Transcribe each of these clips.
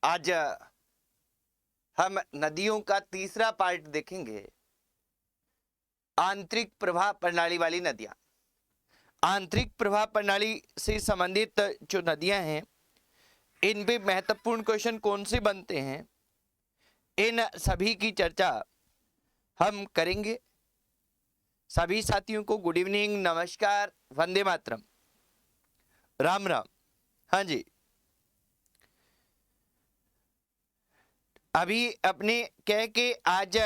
आज हम नदियों का तीसरा पार्ट देखेंगे, आंतरिक प्रवाह प्रणाली वाली नदियां। आंतरिक प्रवाह प्रणाली से संबंधित जो नदियां हैं, इन पे महत्वपूर्ण क्वेश्चन कौन से बनते हैं, इन सभी की चर्चा हम करेंगे। सभी साथियों को गुड इवनिंग, नमस्कार, वंदे मातरम, राम राम। हाँ जी, अभी अपने कह के आज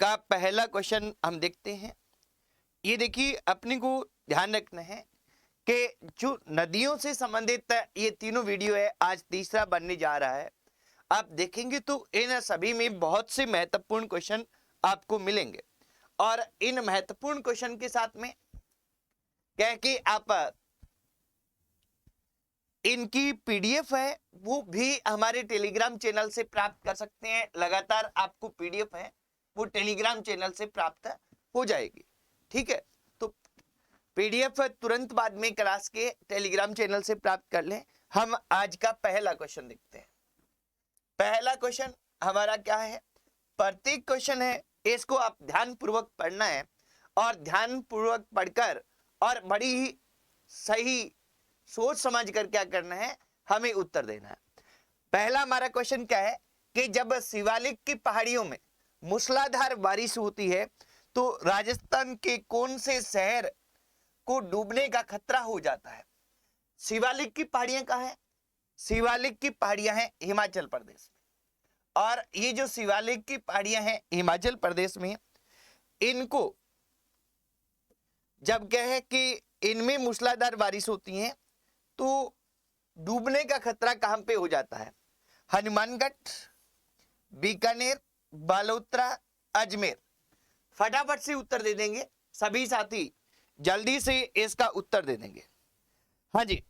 का पहला क्वेश्चन हम देखते हैं। ये देखिए, अपने को ध्यान रखना है कि जो नदियों से संबंधित ये तीनों वीडियो है, आज तीसरा बनने जा रहा है। आप देखेंगे तो इन सभी में बहुत से महत्वपूर्ण क्वेश्चन आपको मिलेंगे, और इन महत्वपूर्ण क्वेश्चन के साथ में क्या है कि आप इनकी पीडीएफ है वो भी हमारे टेलीग्राम चैनल से प्राप्त कर सकते हैं। लगातार आपको पीडीएफ है वो टेलीग्राम चैनल से प्राप्त हो जाएगी, ठीक है। तो पीडीएफ तुरंत बाद में क्लास के टेलीग्राम चैनल से प्राप्त कर लें। हम आज का पहला क्वेश्चन देखते हैं। पहला क्वेश्चन हमारा क्या है, प्रत्येक क्वेश्चन है, इसको आप ध्यान पूर्वक पढ़ना है, और ध्यान पूर्वक पढ़कर और बड़ी ही सही सोच समझ कर क्या करना है, हमें उत्तर देना है। पहला हमारा क्वेश्चन क्या है कि जब शिवालिक की पहाड़ियों में मूसलाधार बारिश होती है तो राजस्थान के कौन से शहर को डूबने का खतरा हो जाता है। शिवालिक की पहाड़ियां कहाँ है? शिवालिक की पहाड़ियां हैं हिमाचल प्रदेश में, और ये जो शिवालिक की पहाड़ियां हैं हिमाचल प्रदेश में, इनको जब क्या है कि इनमें मूसलाधार बारिश होती है तो डूबने का खतरा कहां पे हो जाता है? हनुमानगढ़, बीकानेर, बालोतरा, अजमेर। फटाफट से उत्तर दे देंगे सभी साथी, जल्दी से इसका उत्तर दे देंगे। हाँ जी,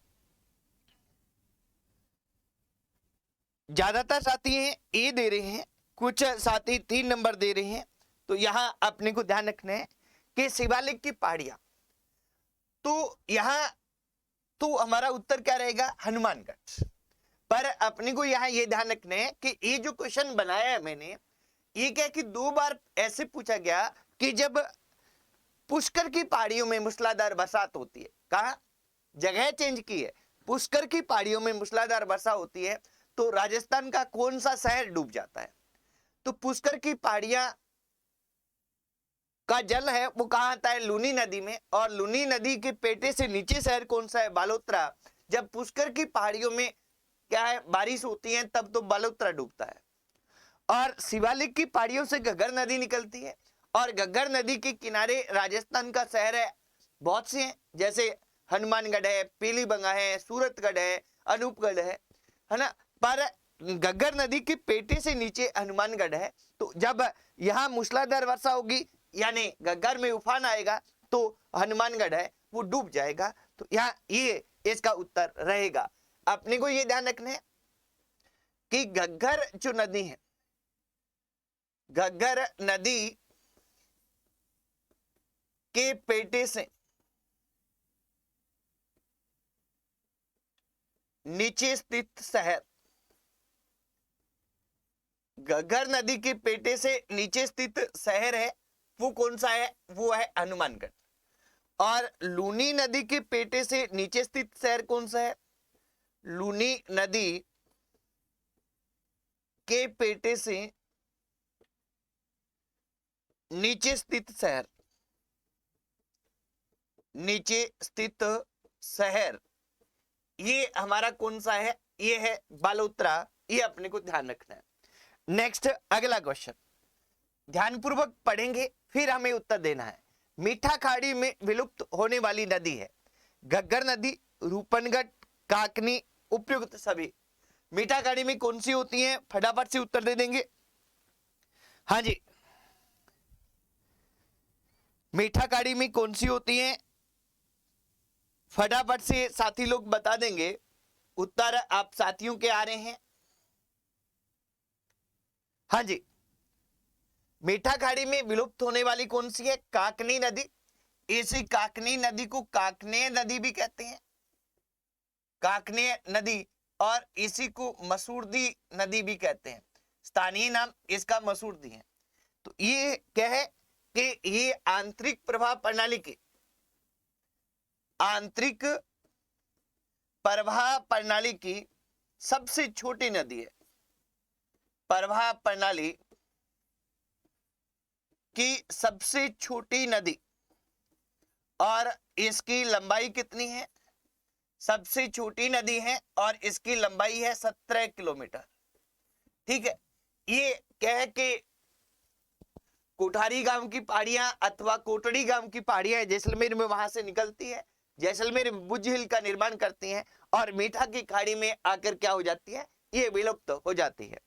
ज्यादातर साथी हैं ए दे रहे हैं, कुछ साथी 3 नंबर दे रहे हैं। तो यहां अपने को ध्यान रखना है कि शिवालिक की पहाड़ियां, तो यहां तो हमारा उत्तर क्या रहेगा? हनुमानगढ़। पर अपने को यहां ये ध्यान रखना है कि ये जो क्वेश्चन बनाया है मैंने, ये क्या कि 2 बार ऐसे पूछा गया कि जब पुष्कर की पहाड़ियों में मूसलाधार बरसात होती है, कहा जगह चेंज की है, पुष्कर की पहाड़ियों में मूसलाधार वर्षा होती है तो राजस्थान का कौन सा शहर डूब जाता है? तो पुष्कर की पहाड़ियां का जल है वो कहां आता है? लूनी नदी में, और लूनी नदी के पेटे से नीचे शहर कौन सा है? बालोतरा। जब पुष्कर की पहाड़ियों में क्या है बारिश होती है तब तो बालोतरा डूबता है। और शिवालिक की पहाड़ियों से घग्गर नदी निकलती है, और घग्गर नदी के किनारे राजस्थान का शहर है बहुत से हैं, जैसे हनुमानगढ़ है, पीलीबंगा है, सूरतगढ़ है, अनूपगढ़ है ना। पर घग्गर नदी के पेटे से नीचे हनुमानगढ़ है, तो जब यहाँ मूसलाधार वर्षा होगी यानी घग्गर में उफान आएगा तो हनुमानगढ़ है वो डूब जाएगा। तो यहाँ ये इसका उत्तर रहेगा। अपने को ये ध्यान रखना है कि घग्गर जो नदी है, घग्गर नदी के पेटे से नीचे स्थित शहर, घग्गर नदी के पेटे से नीचे स्थित शहर है वो कौन सा है? वो है हनुमानगढ़। और लूनी नदी के पेटे से नीचे स्थित शहर कौन सा है? लूनी नदी के पेटे से नीचे स्थित शहर, नीचे स्थित शहर ये हमारा कौन सा है? ये है बालोतरा। ये अपने को ध्यान रखना है। नेक्स्ट अगला क्वेश्चन ध्यानपूर्वक पढ़ेंगे, फिर हमें उत्तर देना है। मीठा खाड़ी में विलुप्त होने वाली नदी है घग्गर नदी, रूपनगढ़, काकनी, उपयुक्त सभी। मीठा खाड़ी में कौन सी होती है? फटाफट से उत्तर दे देंगे। हाँ जी, मीठा खाड़ी में कौन सी होती है? फटाफट से साथी लोग बता देंगे। उत्तर आप साथियों के आ रहे हैं। हाँ जी, मीठा खाड़ी में विलुप्त होने वाली कौन सी है? काकनी नदी। इसी काकनी नदी को काकनेय नदी भी कहते हैं। काकनेय नदी और इसी को मसूरदी नदी भी कहते हैं। स्थानीय नाम इसका मसूरदी है। तो ये क्या है कि ये आंतरिक प्रवाह प्रणाली की सबसे छोटी नदी है। प्रवाह प्रणाली की सबसे छोटी नदी, और इसकी लंबाई कितनी है? सबसे छोटी नदी है और इसकी लंबाई है 17 किलोमीटर। ठीक है, ये क्या है कि कोठारी गांव की पहाड़ियां अथवा कोटड़ी गांव की पहाड़ियां जैसलमेर में वहां से निकलती है, जैसलमेर में भुज हिल का निर्माण करती हैं और मीठा की खाड़ी में आकर क्या हो जाती है? ये विलुप्त हो जाती है।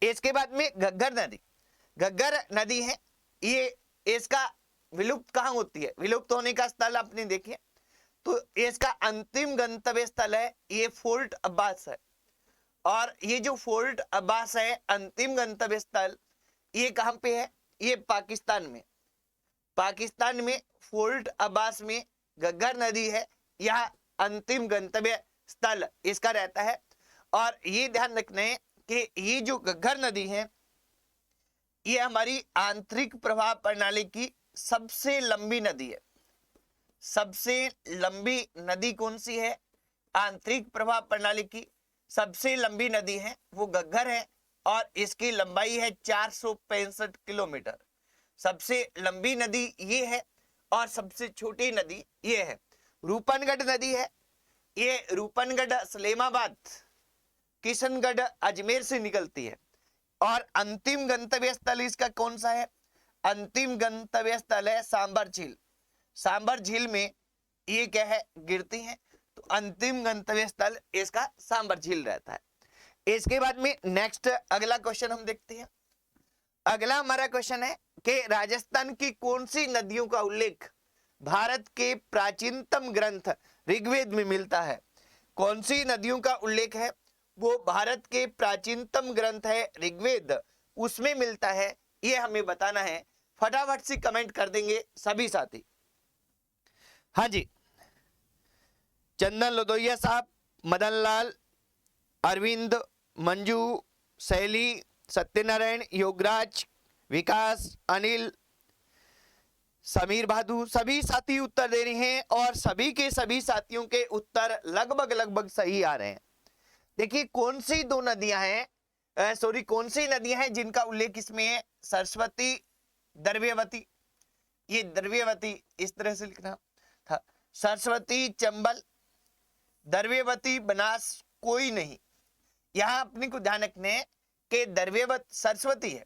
इसके बाद में घग्गर नदी है। ये इसका विलुप्त कहाँ होती है? विलुप्त होने का स्थल आपने देखिए तो इसका अंतिम गंतव्य स्थल है ये फोर्ट अब्बास है। और ये जो फोर्ट अब्बास है अंतिम गंतव्य स्थल, ये कहां पे है? ये पाकिस्तान में फोर्ट अब्बास में घग्गर नदी है। यह अंतिम गंतव्य स्थल इसका रहता है। और ये ध्यान रखना है कि ये जो घग्गर नदी है ये हमारी आंतरिक प्रवाह प्रणाली की सबसे लंबी नदी है। सबसे लंबी नदी कौन सी है? आंतरिक प्रवाह प्रणाली की सबसे लंबी नदी है वो घग्गर है और इसकी लंबाई है 465 किलोमीटर। सबसे लंबी नदी ये है और सबसे छोटी नदी ये है। रूपनगढ़ नदी है। ये रूपनगढ़ सलेमाबाद किशनगढ़ अजमेर से निकलती है। और अंतिम गंतव्य स्थल इसका कौन सा है? अंतिम गंतव्य स्थल है सांबर झील। सांबर झील में ये क्या है? गिरती है। तो अंतिम गंतव्य स्थल इसका सांबर झील रहता है। इसके बाद में नेक्स्ट अगला क्वेश्चन हम देखते हैं। अगला हमारा क्वेश्चन है कि राजस्थान की कौन सी नदियों का उल्लेख भारत के प्राचीनतम ग्रंथ ऋग्वेद में मिलता है? कौन सी नदियों का उल्लेख है? वो भारत के प्राचीनतम ग्रंथ है ऋग्वेद, उसमें मिलता है। ये हमें बताना है। फटाफट से कमेंट कर देंगे सभी साथी। हाँ जी, चंदन लोधोइया साहब, मदन लाल, अरविंद, मंजू, शैली, सत्यनारायण, योगराज, विकास, अनिल, समीर बहादुर, सभी साथी उत्तर दे रहे हैं और सभी के सभी साथियों के उत्तर लगभग सही आ रहे हैं। देखिए कौन सी दो नदियां हैं, कौन सी नदियां हैं जिनका उल्लेख इसमें है? सरस्वती, द्रव्यवती। ये द्रव्यवती इस तरह से लिखना था। सरस्वती, चंबल, द्रव्यवती, बनास कोई नहीं। यहां अपने को ध्यान रखने कि द्रव्यवती सरस्वती है।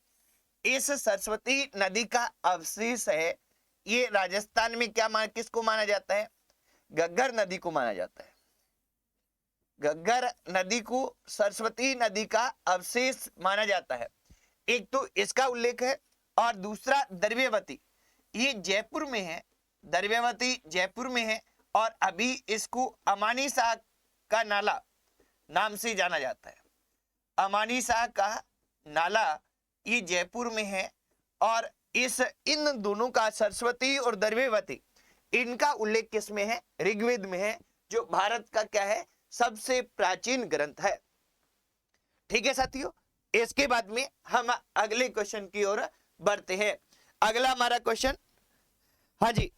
इस सरस्वती नदी का अवशेष है। ये राजस्थान में किसको माना जाता है? घग्गर नदी को माना जाता है। घग्गर नदी को सरस्वती नदी का अवशेष माना जाता है। एक तो इसका उल्लेख है और दूसरा द्रव्यवती, ये जयपुर में है। द्रव्यवती जयपुर में है और अभी इसको अमानी शाह का नाला नाम से जाना जाता है। अमानी शाह का नाला ये जयपुर में है। और इन दोनों का, सरस्वती और द्रव्यवती, इनका उल्लेख किसमें है? ऋग्वेद में है, जो भारत का क्या है? सबसे प्राचीन ग्रंथ है। ठीक है साथियों, इसके बाद में हम अगले क्वेश्चन की ओर बढ़ते हैं। अगला हमारा क्वेश्चन, हाँ जी,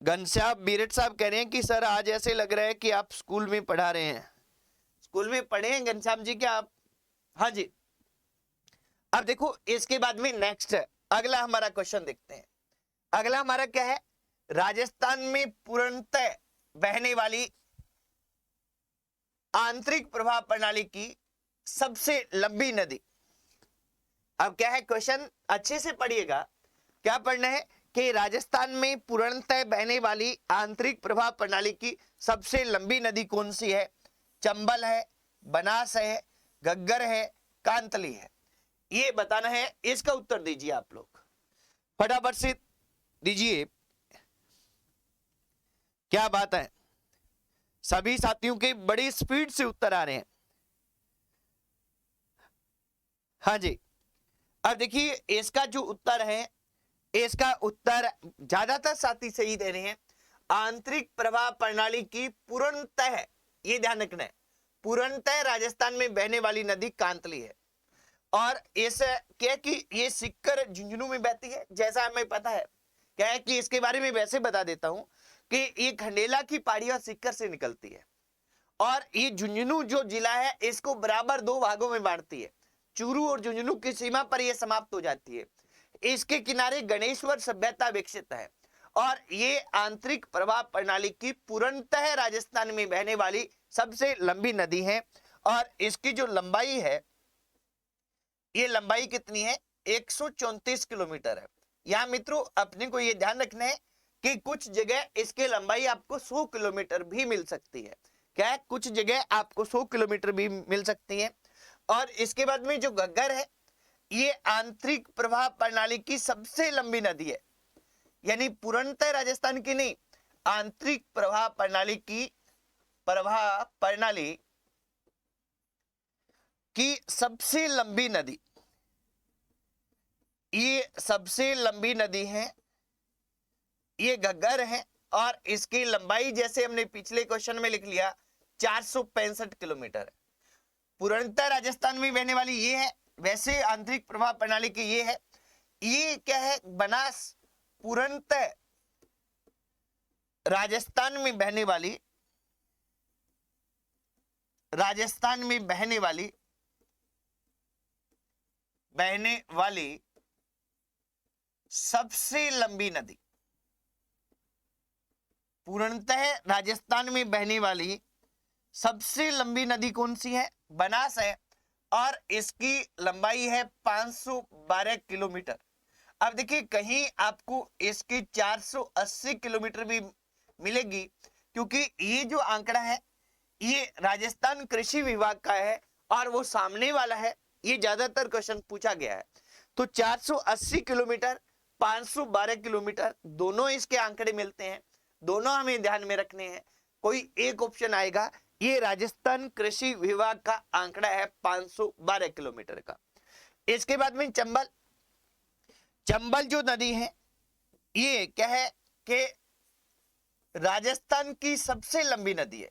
घनश्याम बीरट साहब कह रहे हैं कि सर आज ऐसे लग रहा है कि आप स्कूल में पढ़ा रहे हैं। स्कूल में पढ़े हैं घनश्याम जी क्या आप? हाँ जी। अब देखो इसके बाद में नेक्स्ट अगला हमारा क्वेश्चन देखते हैं। अगला हमारा क्या है? राजस्थान में पूर्णतः बहने वाली आंतरिक प्रवाह प्रणाली की सबसे लंबी नदी। अब क्या है क्वेश्चन, अच्छे से पढ़िएगा। क्या पढ़ना है कि राजस्थान में पूर्णतः बहने वाली आंतरिक प्रवाह प्रणाली की सबसे लंबी नदी कौन सी है? चंबल है, बनास है, घग्गर है, कांतली है। ये बताना है। इसका उत्तर दीजिए आप लोग, फटाफट से दीजिए। क्या बात है, सभी साथियों के बड़ी स्पीड से उत्तर आ रहे हैं। हाँ जी, अब देखिए इसका जो उत्तर है, इसका उत्तर ज्यादातर साथी सही दे रहे हैं। आंतरिक प्रवाह प्रणाली की पूर्णतः, ये ध्यान रखना है, पूर्णतः राजस्थान में बहने वाली नदी कांतली है। और इस क्या कि ये सिक्कर झुंझुनू में बहती है, जैसा हमें पता है। क्या है कि इसके बारे में वैसे बता देता हूं कि ये खंडेला की पहाड़ी और सिक्कर से निकलती है, और ये झुंझुनू जो जिला है इसको बराबर दो भागों में बांटती है। चूरू और झुंझुनू की सीमा पर यह समाप्त हो जाती है। इसके किनारे गणेश्वर सभ्यता विकसित है, और ये आंतरिक प्रवाह प्रणाली की पूर्णतः राजस्थान में बहने वाली सबसे लंबी नदी है। और इसकी जो लंबाई है, ये लंबाई कितनी है, 134 किलोमीटर है। यहाँ मित्रों अपने को ये ध्यान रखना है कि कुछ जगह इसकी लंबाई आपको 100 किलोमीटर भी मिल सकती है। क्या है, कुछ जगह आपको 100 किलोमीटर भी मिल सकती है। और इसके बाद में जो घग्गर है, ये आंतरिक प्रवाह प्रणाली की सबसे लंबी नदी है, यानी पूर्णतः राजस्थान की नहीं, आंतरिक प्रवाह प्रणाली की सबसे लंबी नदी, ये सबसे लंबी नदी है, ये घग्गर है। और इसकी लंबाई जैसे हमने पिछले क्वेश्चन में लिख लिया 465 किलोमीटर है। पूर्णतः राजस्थान में बहने वाली ये है, वैसे आंतरिक प्रवाह प्रणाली की ये है। ये क्या है, बनास पूर्णतः राजस्थान में बहने वाली सबसे लंबी नदी, पूर्णतः राजस्थान में बहने वाली सबसे लंबी नदी कौन सी है, बनास है, और इसकी लंबाई है 512 किलोमीटर। अब देखिए कहीं आपको इसकी 480 किलोमीटर भी मिलेगी, क्योंकि ये जो आंकड़ा है ये राजस्थान कृषि विभाग का है, और वो सामने वाला है, ये ज्यादातर क्वेश्चन पूछा गया है। तो 480 किलोमीटर, 512 किलोमीटर, दोनों इसके आंकड़े मिलते हैं, दोनों हमें ध्यान में रखने हैं। कोई एक ऑप्शन आएगा, ये राजस्थान कृषि विभाग का आंकड़ा है 512 किलोमीटर का। इसके बाद में चंबल जो नदी है, ये क्या है कि राजस्थान की सबसे लंबी नदी है,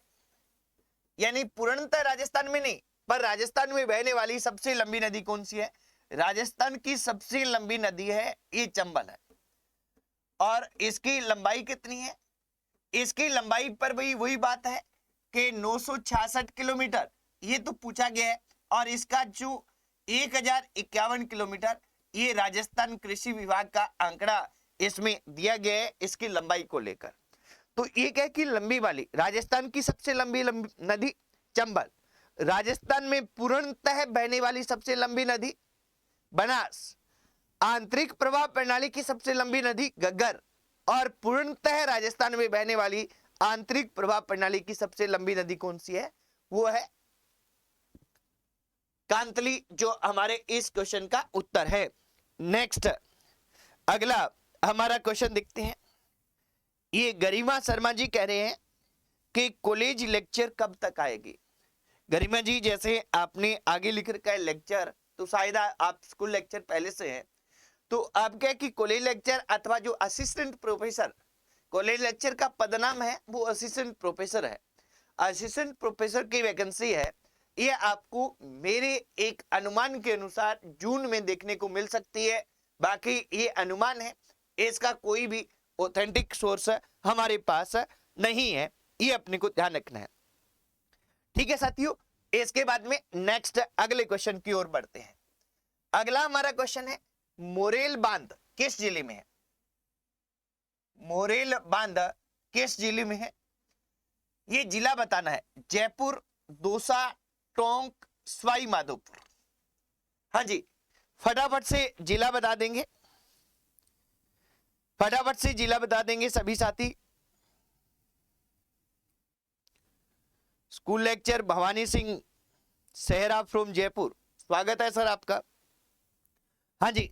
यानी पूर्णतः राजस्थान में नहीं, पर राजस्थान में बहने वाली सबसे लंबी नदी कौन सी है, राजस्थान की सबसे लंबी नदी है ये चंबल है। और इसकी लंबाई कितनी है, इसकी लंबाई पर भी वही बात है कि 966 किलोमीटर, ये तो पूछा गया है। और इसका जो 1051 किलोमीटर, ये राजस्थान कृषि विभाग का आंकड़ा इसमें दिया गया है इसकी लंबाई को लेकर। तो ये क्या कि लंबी वाली राजस्थान की सबसे लंबी नदी चंबल, राजस्थान में पूर्णतः बहने वाली सबसे लंबी नदी बनास, आंतरिक प्रवाह प्रणाली की सबसे लंबी नदी घग्गर, और पूर्णतः राजस्थान में बहने वाली आंतरिक प्रवाह प्रणाली की सबसे लंबी नदी कौन सी है, वो है कांतली, जो हमारे इस क्वेश्चन का उत्तर है। नेक्स्ट अगला हमारा क्वेश्चन देखते हैं। ये गरिमा शर्मा जी कह रहे हैं कि कॉलेज लेक्चर कब तक आएगी। गरिमा जी, जैसे आपने आगे लिख रखा है लेक्चर, तो शायद आप स्कूल लेक्चर पहले से है, तो आप क्या कि कॉलेज लेक्चर अथवा जो असिस्टेंट प्रोफेसर, कॉलेज लेक्चर का पदनाम है वो असिस्टेंट प्रोफेसर है। असिस्टेंट प्रोफेसर की वैकेंसी है, ये आपको मेरे एक अनुमान के अनुसार जून में देखने को मिल सकती है। बाकी ये अनुमान है, इसका कोई भी ऑथेंटिक सोर्स हमारे पास नहीं है, ये अपने को ध्यान रखना है। ठीक है साथियों, इसके बाद में नेक्स्ट अगले क्वेश्चन की ओर बढ़ते हैं। अगला हमारा क्वेश्चन है, मोरेल बांध किस जिले में है। मोरेल बांध किस जिले में है, ये जिला बताना है। जयपुर, दौसा, टोंक, सवाई माधोपुर। हाँ जी, फटाफट से जिला बता देंगे, फटाफट से जिला बता देंगे सभी साथी। स्कूल लेक्चर भवानी सिंह सेहरा फ्रॉम जयपुर, स्वागत है सर आपका। हाँ जी,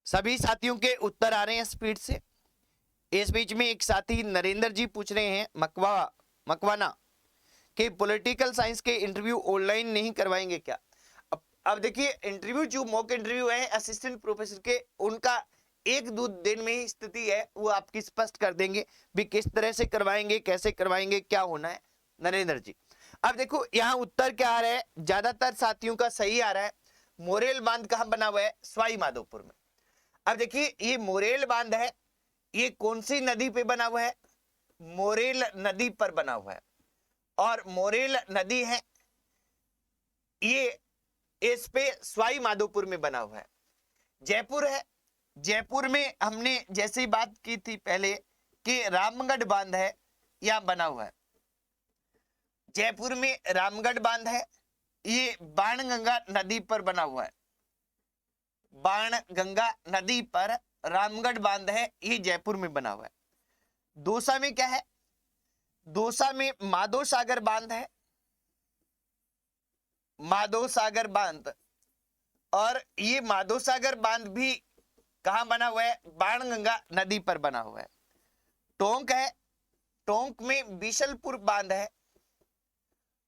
सभी साथियों के उत्तर आ रहे हैं स्पीड से। इस बीच में एक साथी नरेंद्र जी पूछ रहे हैं मकवाना कि पॉलिटिकल साइंस के इंटरव्यू ऑनलाइन नहीं करवाएंगे क्या। अब अब देखिए इंटरव्यू जो मॉक इंटरव्यू है असिस्टेंट प्रोफेसर के, उनका 1-2 दिन में ही स्थिति है वो आपकी स्पष्ट कर देंगे भी किस तरह से करवाएंगे, कैसे करवाएंगे, क्या होना है नरेंद्र जी। अब देखो यहाँ उत्तर क्या आ रहा है, ज्यादातर साथियों का सही आ रहा है। मोरेल बांध कहाँ बना हुआ है? सवाई माधोपुर में। अब देखिए ये मोरेल बांध है, ये कौन सी नदी पे बना हुआ है? मोरेल नदी पर बना हुआ है। और मोरेल नदी है ये इस पे सवाई माधोपुर में बना हुआ है। जयपुर है, जयपुर में हमने जैसी बात की थी पहले कि रामगढ़ बांध है, यहां बना हुआ है। जयपुर में रामगढ़ बांध है, ये बाणगंगा नदी पर बना हुआ है। बाणगंगा नदी पर रामगढ़ बांध है, ये जयपुर में बना हुआ है। दौसा में क्या है? दौसा में माधो सागर बांध है, माधो सागर बांध। और ये माधो सागर बांध भी कहां बना हुआ है? बाणगंगा नदी पर बना हुआ है। टोंक है, टोंक में बिशलपुर बांध है,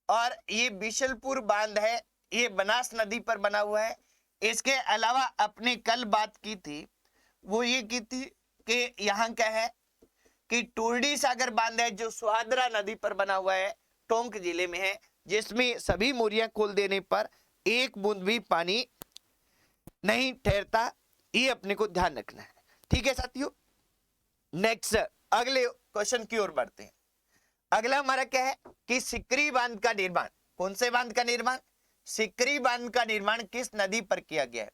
और ये बिशलपुर बांध है ये बनास नदी पर बना हुआ है। इसके अलावा अपने कल बात की थी वो ये की थी कि यहाँ क्या है कि टोरडी सागर बांध है जो सुहादरा नदी पर बना हुआ है, टोंक जिले में है, जिसमें सभी मोरियां खोल देने पर एक बूंद भी पानी नहीं ठहरता। ये अपने को ध्यान रखना है। ठीक है साथियों, नेक्स्ट अगले क्वेश्चन की ओर बढ़ते हैं। अगला हमारा क्या है कि सिकरी बांध का निर्माण, कौन से बांध का निर्माण? सिकरी बांध का निर्माण किस नदी पर किया गया है?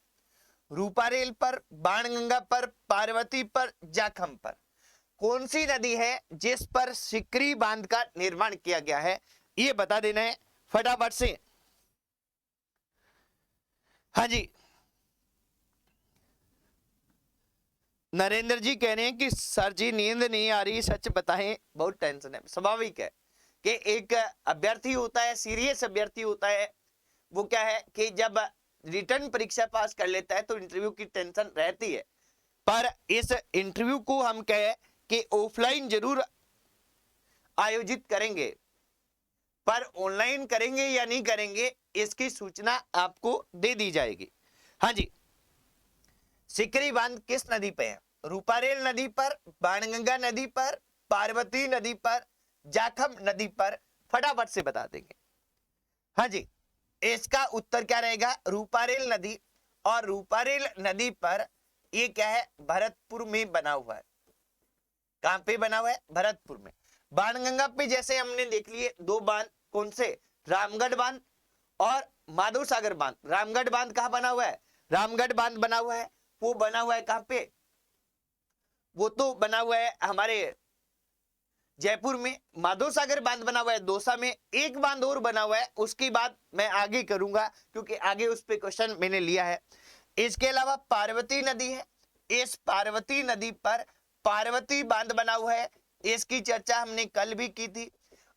रूपारेल पर, बाणगंगा पर, पार्वती पर, जाखम पर। कौन सी नदी है जिस पर सिकरी बांध का निर्माण किया गया है, ये बता देना है फटाफट से। हाँ जी, नरेंद्र जी कह रहे हैं कि सर जी नींद नहीं आ रही, सच बताएं बहुत टेंशन है। स्वाभाविक है कि एक अभ्यर्थी होता है, सीरियस अभ्यर्थी होता है, वो क्या है कि जब रिटर्न परीक्षा पास कर लेता है तो इंटरव्यू की टेंशन रहती है। पर इस इंटरव्यू को हम कहे कि ऑफलाइन जरूर आयोजित करेंगे, पर ऑनलाइन करेंगे या नहीं करेंगे इसकी सूचना आपको दे दी जाएगी। हाँ जी, सिकरी बांध किस नदी पे है? रूपारेल नदी पर, बाणगंगा नदी पर, पार्वती नदी पर, जाखम नदी पर। फटाफट से बता देंगे। हाँ जी, इसका उत्तर क्या रहेगा? रूपारेल नदी। और रूपारेल नदी पर ये क्या है? भरतपुर में बना हुआ है। कहां पे बना हुआ है? भरतपुर में। बाणगंगा पे जैसे हमने देख लिए 2 बांध, कौन से? रामगढ़ बांध और माधो सागर बांध। रामगढ़ बांध कहां बना हुआ है? रामगढ़ बांध बना हुआ है, वो बना हुआ है कहां पे? वो तो बना हुआ है हमारे जयपुर में। माधो सागर बांध बना हुआ है दौसा में। एक बांध और बना हुआ है, उसकी बात मैं आगे करूंगा क्योंकि आगे उस पे क्वेश्चन मैंने लिया है। इसके अलावा पार्वती नदी है, इस पार्वती नदी पर पार्वती बांध बना हुआ है, इसकी चर्चा हमने कल भी की थी।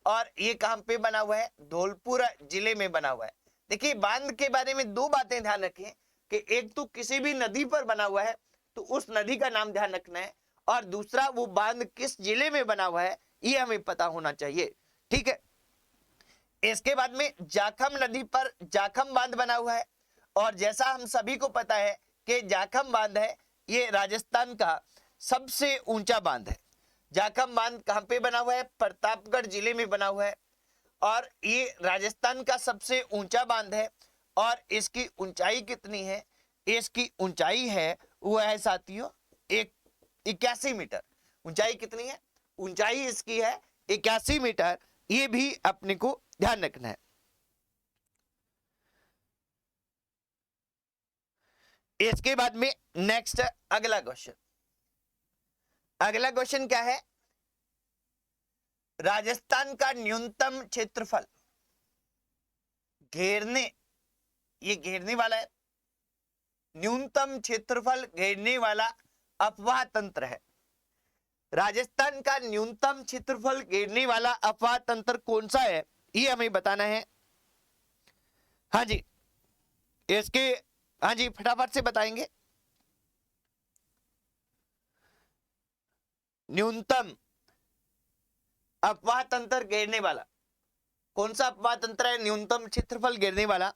और ये कहां पे बना हुआ है? धौलपुर जिले में बना हुआ है। देखिए बांध के बारे में 2 बातें ध्यान रखें कि एक तो किसी भी नदी पर बना हुआ है तो उस नदी का नाम ध्यान रखना है, और दूसरा वो बांध किस जिले में बना हुआ है ये हमें पता होना चाहिए। ठीक है, इसके बाद में जाखम नदी पर जाखम बांध बना हुआ है, और जैसा हम सभी को पता है कि जाखम बांध है ये राजस्थान का सबसे ऊंचा बांध है। जाखम बांध कहां पे बना हुआ है? प्रतापगढ़ जिले में बना हुआ है, और ये राजस्थान का सबसे ऊंचा बांध है। और इसकी ऊंचाई कितनी है? इसकी ऊंचाई है वो है साथियों 81 मीटर। ऊंचाई कितनी है? ऊंचाई इसकी है 81 मीटर। ये भी अपने को ध्यान रखना है। इसके बाद में नेक्स्ट अगला क्वेश्चन, अगला क्वेश्चन क्या है? राजस्थान का न्यूनतम क्षेत्रफल घेरने, ये घेरने वाला है, न्यूनतम क्षेत्रफल घेरने वाला अफवाह तंत्र है। राजस्थान का न्यूनतम क्षेत्रफल घेरने वाला अफवाह तंत्र कौन सा है ये हमें बताना है। हाँ जी, इसके हाँ जी फटाफट से बताएंगे। न्यूनतम अफवाह तंत्र घेरने वाला कौन सा अफवाह तंत्र है? न्यूनतम क्षेत्रफल घेरने वाला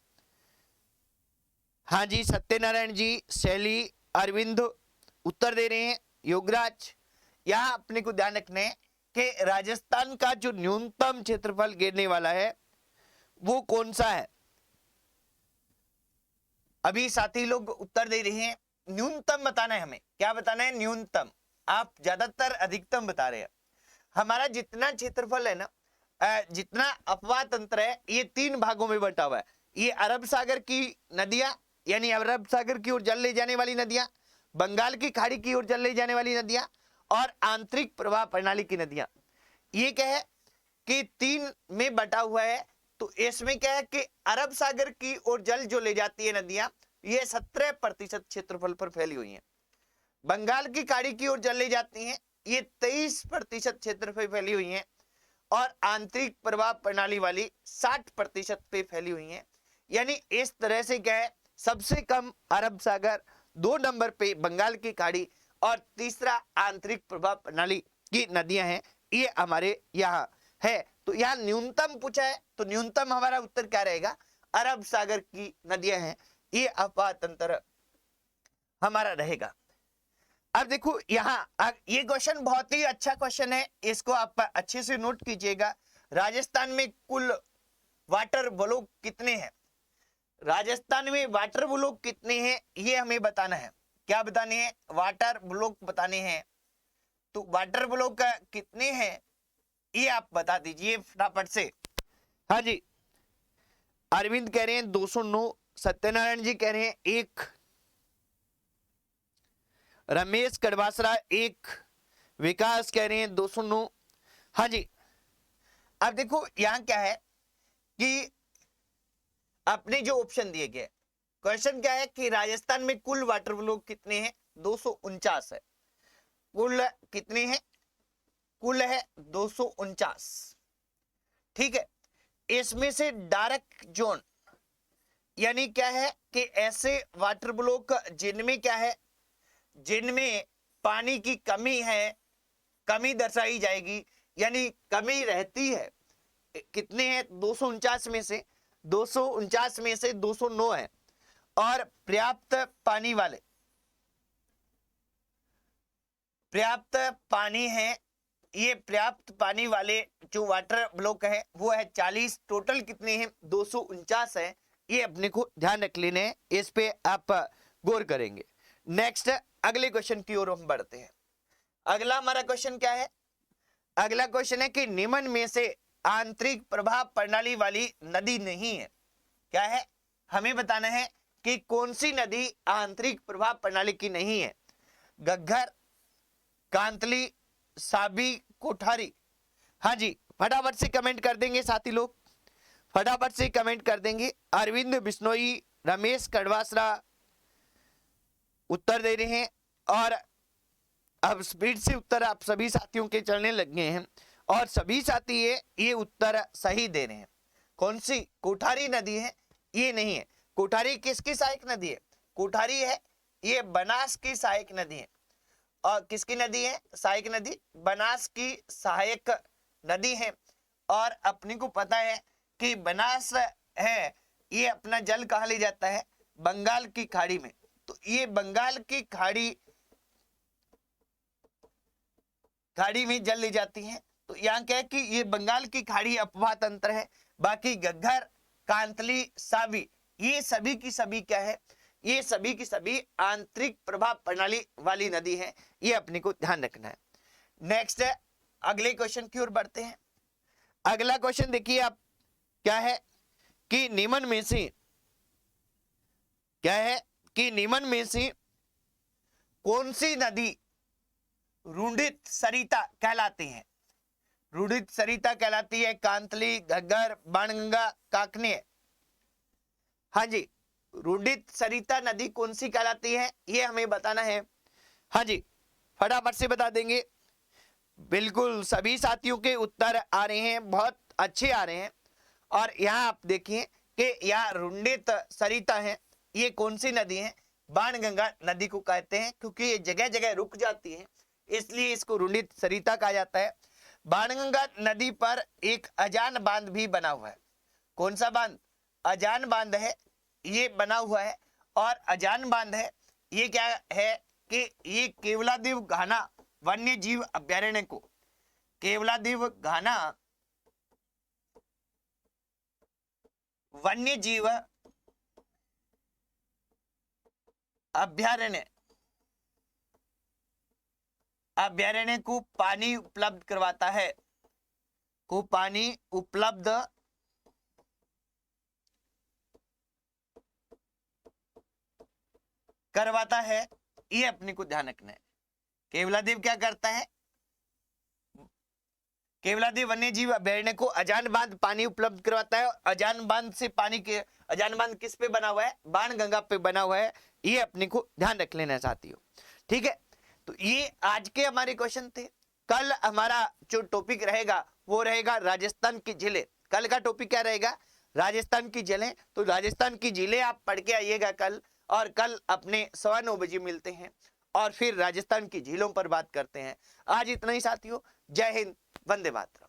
हाँ जी, सत्यनारायण जी, शैली, अरविंद उत्तर दे रहे हैं। योगराज, यहाँ अपने को ध्यान रखना है कि राजस्थान का जो न्यूनतम क्षेत्रफल गिरने वाला है वो कौन सा है। अभी साथी लोग उत्तर दे रहे हैं। न्यूनतम बताना है हमें, क्या बताना है, न्यूनतम। आप ज्यादातर अधिकतम बता रहे हैं। हमारा जितना क्षेत्रफल है ना, जितना अपवाह तंत्र है, ये 3 भागों में बंटा हुआ है। ये अरब सागर की नदियां, यानी अरब सागर की ओर जल ले जाने वाली नदियां, बंगाल की खाड़ी की ओर जल ले जाने वाली नदियां, और आंतरिक प्रवाह प्रणाली की नदियां। ये क्या है कि 3 में बटा हुआ है। तो इसमें क्या है कि अरब सागर की ओर जल जो ले जाती है नदियां, ये 17% क्षेत्रफल पर फैली हुई हैं। बंगाल की खाड़ी की ओर जल ले जाती हैं, ये 23% क्षेत्र पे फैली हुई हैं। और आंतरिक प्रवाह प्रणाली वाली 60% पे फैली हुई हैं। यानी इस तरह से क्या है, सबसे कम अरब सागर, 2 नंबर पे बंगाल की खाड़ी, और तीसरा आंतरिक प्रवाह प्रणाली की नदियां हैं, ये हमारे यहाँ है। तो यहाँ न्यूनतम पूछा है, तो न्यूनतम हमारा उत्तर क्या रहेगा, अरब सागर की नदियां हैं, ये अपवाह तंत्र हमारा रहेगा। अब देखो यहाँ ये क्वेश्चन बहुत ही अच्छा क्वेश्चन है, इसको आप अच्छे से नोट कीजिएगा। राजस्थान में कुल वाटर ब्लॉक कितने हैं, राजस्थान में वाटर ब्लॉक कितने हैं ये हमें बताना है। क्या बताने हैं, वाटर ब्लॉक बताने हैं। तो वाटर ब्लॉक कितने हैं ये आप बता दीजिए फटाफट से। हाँ जी, अरविंद कह रहे हैं 209, सत्यनारायण जी कह रहे हैं 1, रमेश कड़वासरा 1, विकास कह रहे हैं 209। हाँ जी, अब देखो यहां क्या है कि अपने जो ऑप्शन दिए गए, क्वेश्चन क्या है कि राजस्थान में कुल वाटर ब्लॉक कितने हैं, 249 है। कुल कितने हैं, कुल है 249। ठीक है, इसमें से डार्क जोन यानी क्या है कि ऐसे वाटर ब्लॉक जिनमें क्या है, जिनमें पानी की कमी है, कमी दर्शाई जाएगी, यानी कमी रहती है। कितने हैं, 249 में से 249 में से 209 है। और पर्याप्त पानी वाले, पर्याप्त पानी है, ये पर्याप्त पानी वाले जो वाटर ब्लॉक है वो है 40। टोटल कितने हैं, 249 है। ये अपने को ध्यान रख लेने हैं, इस पे आप गौर करेंगे। नेक्स्ट अगले क्वेश्चन की ओर हम बढ़ते हैं। अगला हमारा क्वेश्चन क्या है, अगला क्वेश्चन है कि निम्न में से आंतरिक प्रवाह प्रणाली वाली नदी नहीं है। क्या है, हमें बताना है कि कौन सी नदी आंतरिक प्रवाह प्रणाली की नहीं है। घग्गर, कांतली, साबी, कोठारी। हाँ जी, फटाफट से कमेंट कर देंगे साथी लोग, फटाफट से कमेंट कर देंगे। अरविंद बिश्नोई, रमेश कड़वासरा उत्तर दे रहे हैं, और अब स्पीड से उत्तर आप सभी साथियों के चलने लग गए हैं, और सभी साथी ये उत्तर सही दे रहे हैं। कौन सी, कोठारी नदी है, ये नहीं है। कोठारी किसकी सहायक नदी है, कोठारी है ये बनास की सहायक नदी है। और किसकी नदी है, सहायक नदी, बनास की सहायक नदी है। और अपने को पता है कि बनास है ये अपना जल कहाँ ले जाता है, बंगाल की खाड़ी में। तो ये बंगाल की खाड़ी में जल ले जाती है। तो यहाँ क्या है कि ये बंगाल की खाड़ी अपवाह तंत्र है। बाकी घग्गर, कांतली, साबी, ये सभी की सभी क्या है, ये सभी की सभी आंतरिक प्रवाह प्रणाली वाली नदी है, ये अपने को ध्यान रखना है। नेक्स्ट है, अगले क्वेश्चन की ओर बढ़ते हैं। अगला क्वेश्चन देखिए आप, क्या है कि निम्न में से, क्या है कि निम्न में से कौन सी नदी रुंडित सरिता कहलाती है। रुंडित सरिता कहलाती है कांतली, घग्गर, बाणगंगा, काकने। हाँ जी, रुंडित सरिता नदी कौन सी कहलाती है ये हमें बताना है। हाँ जी, फटाफट से बता देंगे। बिल्कुल सभी साथियों के उत्तर आ रहे हैं, बहुत अच्छे आ रहे हैं। और यहाँ आप देखिए कि यहाँ रुंडित सरिता है, ये कौन सी नदी है, बाणगंगा नदी को कहते हैं, क्योंकि ये जगह जगह रुक जाती है इसलिए इसको रुंडित सरिता कहा जाता है। बाणगंगा नदी पर एक अजान बांध भी बना हुआ है। कौन सा बांध, अजान बांध है, ये बना हुआ है। और अजान बांध है, ये क्या है कि ये केवलादेव घाना वन्य जीव अभ्यारण्य को, केवलादेव घाना वन्य जीव अभ्यारण्य को पानी उपलब्ध करवाता है, को पानी उपलब्ध करवाता है, ये अपने को ध्यान रखना है। केवलादेव क्या करता है, केवलादेव वन्य जीव अभ्यारण्य को अजान बांध पानी उपलब्ध करवाता है। अजान बांध से पानी के, अजान बांध किस पे बना हुआ है, बाणगंगा पे बना हुआ है, ये अपने को ध्यान रख लेना चाहती हो। ठीक है, तो ये आज के हमारे क्वेश्चन थे। कल हमारा जो टॉपिक रहेगा वो रहेगा राजस्थान की झीलें। कल का टॉपिक क्या रहेगा, राजस्थान की झीलें। तो राजस्थान की झीलें आप पढ़ के आइएगा कल, और कल अपने 9:15 बजे मिलते हैं और फिर राजस्थान की झीलों पर बात करते हैं। आज इतना ही साथियों, जय हिंद, वंदे मातरम।